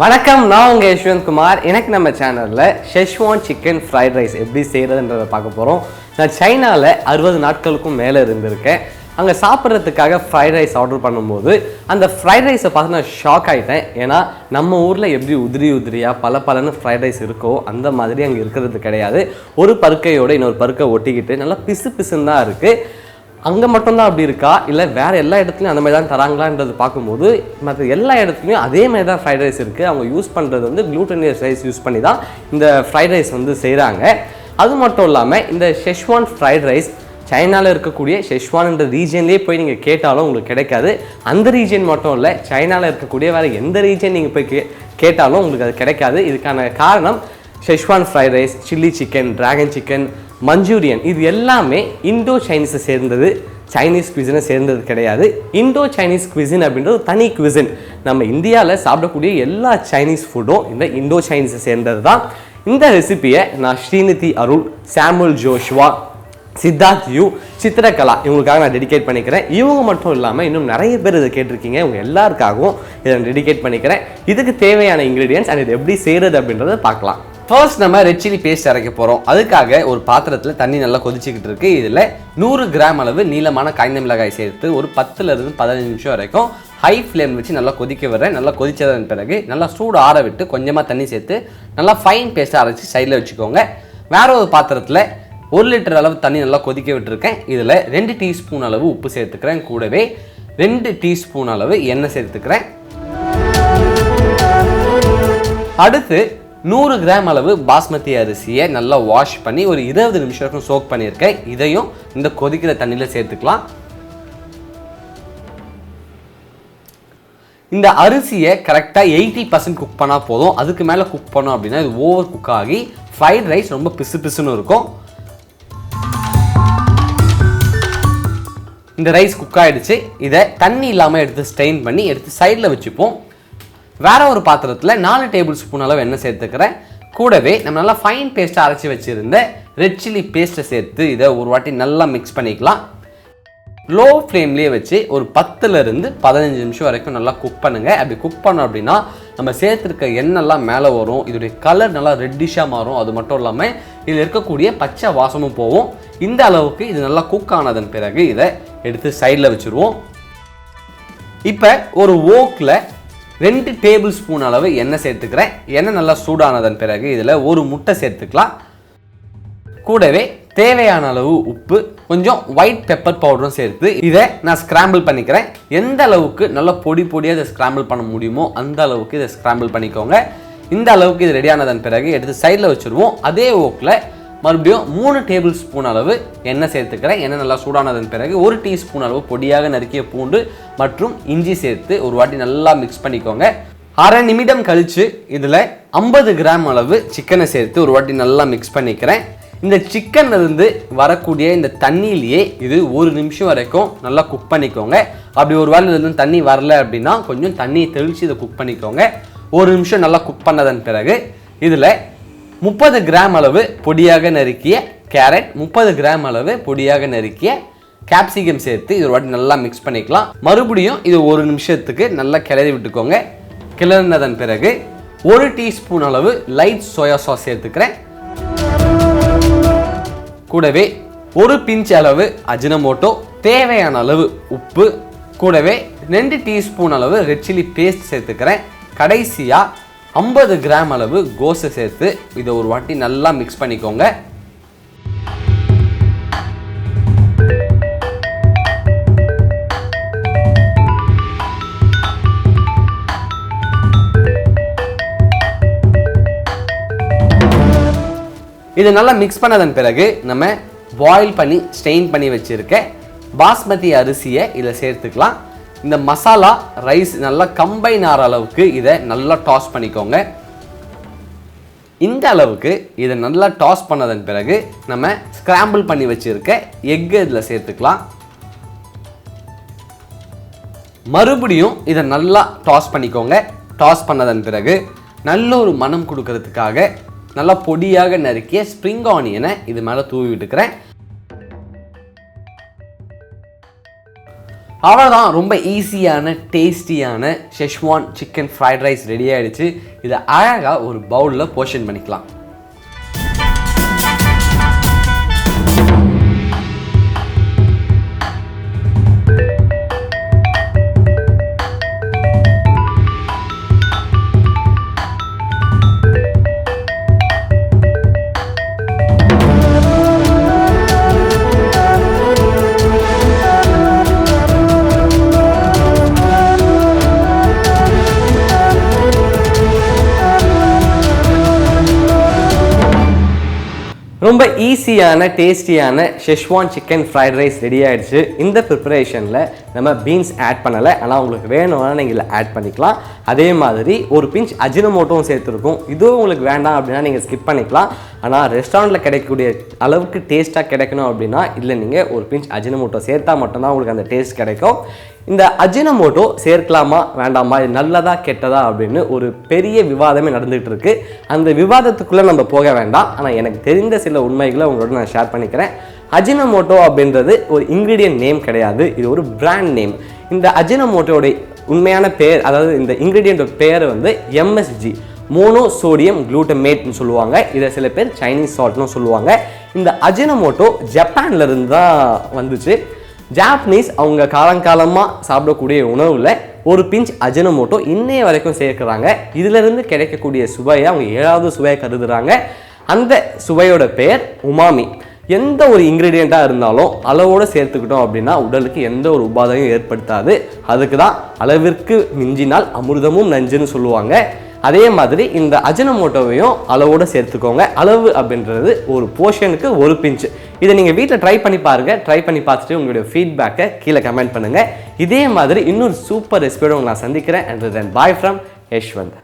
வணக்கம், நான் உங்கள் யஷ்வந்த் குமார். எனக்கு நம்ம சேனலில் ஷெஷ்வான் சிக்கன் ஃப்ரைட் ரைஸ் எப்படி செய்கிறதுன்றதை பார்க்க போகிறோம். நான் சைனாவில் 60 நாட்களுக்கும் மேலே இருந்திருக்கேன். அங்கே சாப்பிட்றதுக்காக ஃப்ரைட் ரைஸ் ஆர்டர் பண்ணும்போது அந்த ஃப்ரைட் ரைஸை பார்த்து நான் ஷாக் ஆகிட்டேன். ஏன்னா நம்ம ஊரில் எப்படி உதிரியாக பலன்னு ஃப்ரைட் ரைஸ் இருக்கோ அந்த மாதிரி அங்கே இருக்கிறது கிடையாது. ஒரு பருக்கையோடு இன்னொரு பருக்கை ஒட்டிக்கிட்டு நல்லா பிசுன்னு தான் இருக்குது. அங்கே மட்டும்தான் அப்படி இருக்கா, இல்லை வேறு எல்லா இடத்துலையும் அந்த மாதிரி தான் தராங்களான்றது பார்க்கும்போது மற்ற எல்லா இடத்துலையும் அதே மாதிரி தான் ஃப்ரைட் ரைஸ் இருக்குது. அவங்க யூஸ் பண்ணுறது வந்து க்ளூட்டனியஸ் ரைஸ் யூஸ் பண்ணி தான் இந்த ஃப்ரைட் ரைஸ் வந்து செய்கிறாங்க. அது மட்டும் இல்லாமல் இந்த ஷெஷ்வான் ஃப்ரைட் ரைஸ் சைனாவில் இருக்கக்கூடிய ஷெஷ்வான்ன்ற ரீஜன்லேயே போய் நீங்கள் கேட்டாலும் உங்களுக்கு கிடைக்காது. அந்த ரீஜன் மட்டும் இல்லை, சைனாவில் இருக்கக்கூடிய வேறு எந்த ரீஜன் நீங்கள் போய் கேட்டாலும் உங்களுக்கு அது கிடைக்காது. இதுக்கான காரணம் Schezwan fried rice, chilli chicken, dragon chicken, Manchurian இது எல்லாமே இண்டோ சைனீஸை சேர்ந்தது, சைனீஸ் குவிசனை சேர்ந்தது கிடையாது. இண்டோ சைனீஸ் குவிசின் அப்படின்றது தனி குவிசின். நம்ம இந்தியாவில் சாப்பிடக்கூடிய எல்லா சைனீஸ் ஃபுட்டும் இந்த இண்டோ சைனீஸை சேர்ந்தது தான். இந்த ரெசிபியை நான் ஸ்ரீநிதி அருள், Samuel Joshua, Siddharth you, Chitrakala இவங்களுக்காக நான் டெடிகேட் பண்ணிக்கிறேன். இவங்க மட்டும் இல்லாமல் இன்னும் நிறைய பேர் இதை கேட்டிருக்கீங்க. இவங்க எல்லாருக்காகவும் இதை நான் டெடிகேட் பண்ணிக்கிறேன். இதுக்கு தேவையான இன்க்ரீடியன்ட்ஸ் அண்ட் இது எப்படி செய்கிறது அப்படின்றத பார்க்கலாம். ஃபர்ஸ்ட் நம்ம ரெட் சில்லி பேஸ்ட் அரைக்க போகிறோம். அதுக்காக ஒரு பாத்திரத்தில் தண்ணி நல்லா கொதிச்சிக்கிட்டு இருக்குது. இதில் 100 கிராம் அளவு நீளமான காய்ந்த மிளகாய் சேர்த்து ஒரு 10லேருந்து 15 நிமிஷம் வரைக்கும் ஹை ஃப்ளேம் வச்சு நல்லா கொதிக்க விடுறேன். நல்லா கொதிச்சதன் பிறகு நல்லா சூடு ஆற விட்டு கொஞ்சமாக தண்ணி சேர்த்து நல்லா ஃபைன் பேஸ்ட்டாக அரைச்சி சைடில் வச்சுக்கோங்க. வேற ஒரு பாத்திரத்தில் 1 லிட்டர் அளவு தண்ணி நல்லா கொதிக்க விட்டுருக்கேன். இதில் 2 டீஸ்பூன் அளவு உப்பு சேர்த்துக்கிறேன். கூடவே 2 டீஸ்பூன் அளவு எண்ணெய் சேர்த்துக்கிறேன். அடுத்து 100 கிராம் அளவு பாஸ்மதி அரிசியை நல்லா வாஷ் பண்ணி ஒரு 20 நிமிஷம் வரைக்கும் சோக் பண்ணியிருக்கேன். இதையும் இந்த கொதிக்கிற தண்ணியில் சேர்த்துக்கலாம். இந்த அரிசியை கரெக்டாக 80% குக் பண்ணால் போதும். அதுக்கு மேலே குக் பண்ணோம் அப்படின்னா இது ஓவர் குக் ஆகி ஃப்ரைட் ரைஸ் ரொம்ப பிசுன்னு இருக்கும். இந்த ரைஸ் குக் ஆகிடுச்சு. இதை தண்ணி இல்லாமல் எடுத்து ஸ்ட்ரெயின் பண்ணி எடுத்து சைடில் வச்சுப்போம். வேற ஒரு பாத்திரத்தில் 4 டேபிள் ஸ்பூன் அளவு எண்ணெய் சேர்த்துக்கிறேன். கூடவே நம்ம நல்லா ஃபைன் பேஸ்ட்டாக அரைச்சி வச்சுருந்த ரெட் சில்லி பேஸ்ட்டை சேர்த்து இதை ஒரு வாட்டி நல்லா மிக்ஸ் பண்ணிக்கலாம். லோ ஃப்ளேம்லேயே வச்சு ஒரு 10லேருந்து 15 நிமிஷம் வரைக்கும் நல்லா குக் பண்ணுங்கள். அப்படி குக் பண்ணோம் அப்படின்னா நம்ம சேர்த்துருக்க எண்ணெய்லாம் மேலே வரும். இதோடைய கலர் நல்லா ரெட்டிஷாக மாறும். அது மட்டும் இல்லாமல் இதில் இருக்கக்கூடிய பச்சை வாசமும் போகும். இந்த அளவுக்கு இது நல்லா குக் ஆனதன் பிறகு இதை எடுத்து சைடில் வச்சுருவோம். இப்போ ஒரு ஓக்கில் 2 டேபிள் ஸ்பூன் அளவு எண்ணெய் சேர்த்துக்கிறேன். எண்ணெய் நல்லா சூடானதன் பிறகு இதில் ஒரு முட்டை சேர்த்துக்கலாம். கூடவே தேவையான அளவு உப்பு, கொஞ்சம் ஒயிட் பெப்பர் பவுடரும் சேர்த்து இதை நான் ஸ்கிராம்பிள் பண்ணிக்கிறேன். எந்த அளவுக்கு நல்லா பொடியாக இதை ஸ்கிராம்பிள் பண்ண முடியுமோ அந்த அளவுக்கு இதை ஸ்கிராம்பிள் பண்ணிக்கோங்க. இந்த அளவுக்கு இது ரெடியானதன் பிறகு எடுத்து சைடில் வச்சுருவோம். அதே ஓக்கில் மறுபடியும் 3 டேபிள் ஸ்பூன் அளவு எண்ணெய் சேர்த்துக்கிறேன். எண்ணெய் நல்லா சூடானதன் பிறகு 1 டீஸ்பூன் அளவு பொடியாக நறுக்கிய பூண்டு மற்றும் இஞ்சி சேர்த்து ஒரு வாட்டி நல்லா மிக்ஸ் பண்ணிக்கோங்க. அரை நிமிடம் கழித்து இதில் 50 கிராம் அளவு சிக்கனை சேர்த்து ஒரு வாட்டி நல்லா மிக்ஸ் பண்ணிக்கிறேன். இந்த சிக்கன் இருந்து வரக்கூடிய இந்த தண்ணியிலேயே இது 1 நிமிஷம் வரைக்கும் நல்லா குக் பண்ணிக்கோங்க. அப்படி ஒரு வேளை இதுலேருந்து தண்ணி வரல அப்படின்னா கொஞ்சம் தண்ணியை தெளித்து இதை குக் பண்ணிக்கோங்க. 1 நிமிஷம் நல்லா குக் பண்ணதன் பிறகு இதில் 30 கிராம் அளவு பொடியாக நறுக்கிய கேரட், 30 கிராம் அளவு பொடியாக நறுக்கிய கேப்சிகம் சேர்த்து இது ஒரு வாட்டி நல்லா மிக்ஸ் பண்ணிக்கலாம். மறுபடியும் இது 1 நிமிஷத்துக்கு நல்லா கிளறி விட்டுக்கோங்க. கிளறினதன் பிறகு 1 டீஸ்பூன் அளவு லைட் சோயா சாஸ் சேர்த்துக்கிறேன். கூடவே 1 பிஞ்ச் அளவு அஜினமோட்டோ, தேவையான அளவு உப்பு, கூடவே 2 டீஸ்பூன் அளவு ரெட் சில்லி பேஸ்ட் சேர்த்துக்கிறேன். கடைசியாக 50 கிராம் அளவு கோஸை சேர்த்து இதை ஒரு வாட்டி நல்லா மிக்ஸ் பண்ணிக்கோங்க. இதை நல்லா மிக்ஸ் பண்ணதன் பிறகு நம்ம பாயில் பண்ணி ஸ்டெயின் பண்ணி வச்சுருக்க பாஸ்மதி அரிசியை இதில் சேர்த்துக்கலாம். இந்த மசாலா ரைஸ் நல்லா கம்பைன் ஆகிற அளவுக்கு இதை நல்லா டாஸ் பண்ணிக்கோங்க. இந்த அளவுக்கு இதை நல்லா டாஸ் பண்ணதன் பிறகு நம்ம ஸ்கிராம்பிள் பண்ணி வச்சுருக்க எக்கு இதில் சேர்த்துக்கலாம். மறுபடியும் இதை நல்லா டாஸ் பண்ணிக்கோங்க. டாஸ் பண்ணதன் பிறகு நல்ல ஒரு மனம் கொடுக்கறதுக்காக நல்லா பொடியாக நறுக்கிய ஸ்ப்ரிங் ஆனியனை இது மேலே தூவி விட்டுக்கிறேன். அவ்வளோதான், ரொம்ப ஈஸியான டேஸ்டியான schezwan chicken fried rice ready ஆகிடுச்சு. இதை அழகாக ஒரு பவுலில் போர்ஷன் பண்ணிக்கலாம். ரொம்ப ஈஸியான டேஸ்டியான schezwan chicken fried rice ready ஆகிடுச்சு. இந்த ப்ரிப்பரேஷனில் நம்ம பீன்ஸ் ஆட் பண்ணலை, ஆனால் உங்களுக்கு வேணும்னா நீங்கள் இதில் ஆட் பண்ணிக்கலாம். அதே மாதிரி ஒரு பிஞ்ச் அஜினமோட்டோவும் சேர்த்துருக்கும். இதுவும் உங்களுக்கு வேண்டாம் அப்படின்னா நீங்கள் ஸ்கிப் பண்ணிக்கலாம். ஆனால் ரெஸ்டாரண்ட்டில் கிடைக்கக்கூடிய அளவுக்கு டேஸ்ட்டாக கிடைக்கணும் அப்படின்னா இதில் நீங்கள் ஒரு பிஞ்ச் அஜினமோட்டோ சேர்த்தா மட்டும்தான் உங்களுக்கு அந்த டேஸ்ட் கிடைக்கும். இந்த அஜினமோட்டோ சேர்க்கலாமா வேண்டாமா, இது நல்லதா கெட்டதா அப்படின்னு ஒரு பெரிய விவாதமே நடந்துகிட்டு இருக்கு. அந்த விவாதத்துக்குள்ளே நம்ம போக வேண்டாம். ஆனால் எனக்கு தெரிந்த சில உண்மைகளை உங்களோட நான் ஷேர் பண்ணிக்கிறேன். அஜினமோட்டோ அப்படின்றது ஒரு இன்க்ரீடியன்ட் நேம் கிடையாது, இது ஒரு பிராண்ட் நேம். இந்த அஜினமோட்டோடைய உண்மையான பேர், அதாவது இந்த இன்க்ரீடியன்ட் பேர் வந்து MSG, மோனோ சோடியம் குளூட்டமேட்னு சொல்லுவாங்க. இதை சில பேர் சைனீஸ் சால்ட்னு சொல்லுவாங்க. இந்த அஜினமோட்டோ ஜப்பான்ல இருந்து தான் வந்துச்சு. ஜாப்பனீஸ் அவங்க காலங்காலமாக சாப்பிடக்கூடிய உணவில் ஒரு பிஞ்ச் அஜினமோட்டோ இன்னைய வரைக்கும் சேர்க்குறாங்க. இதிலிருந்து கிடைக்கக்கூடிய சுவையை அவங்க 7வது சுவையை கருதுகிறாங்க. அந்த சுவையோட பெயர் உமாமி. எந்த ஒரு இன்க்ரீடியண்ட்டாக இருந்தாலும் அளவோடு சேர்த்துக்கிட்டோம் அப்படின்னா உடலுக்கு எந்த ஒரு உபாதையும் ஏற்படுத்தாது. அதுக்கு தான் அளவிற்கு மிஞ்சினால் அமிர்தமும் நஞ்சுன்னு சொல்லுவாங்க. அதே மாதிரி இந்த அஜினமோட்டோவையும் அளவோடு சேர்த்துக்கோங்க. அளவு அப்படின்றது ஒரு போர்ஷனுக்கு ஒரு பிஞ்சு. இதை நீங்கள் வீட்டில் ட்ரை பண்ணி பாருங்கள். ட்ரை பண்ணி பார்த்துட்டு உங்களுடைய ஃபீட்பேக்கை கீழே கமெண்ட் பண்ணுங்கள். இதே மாதிரி இன்னொரு சூப்பர் ரெசிபியோட உங்களை நான் சந்திக்கிறேன். And then bye from Yashwant.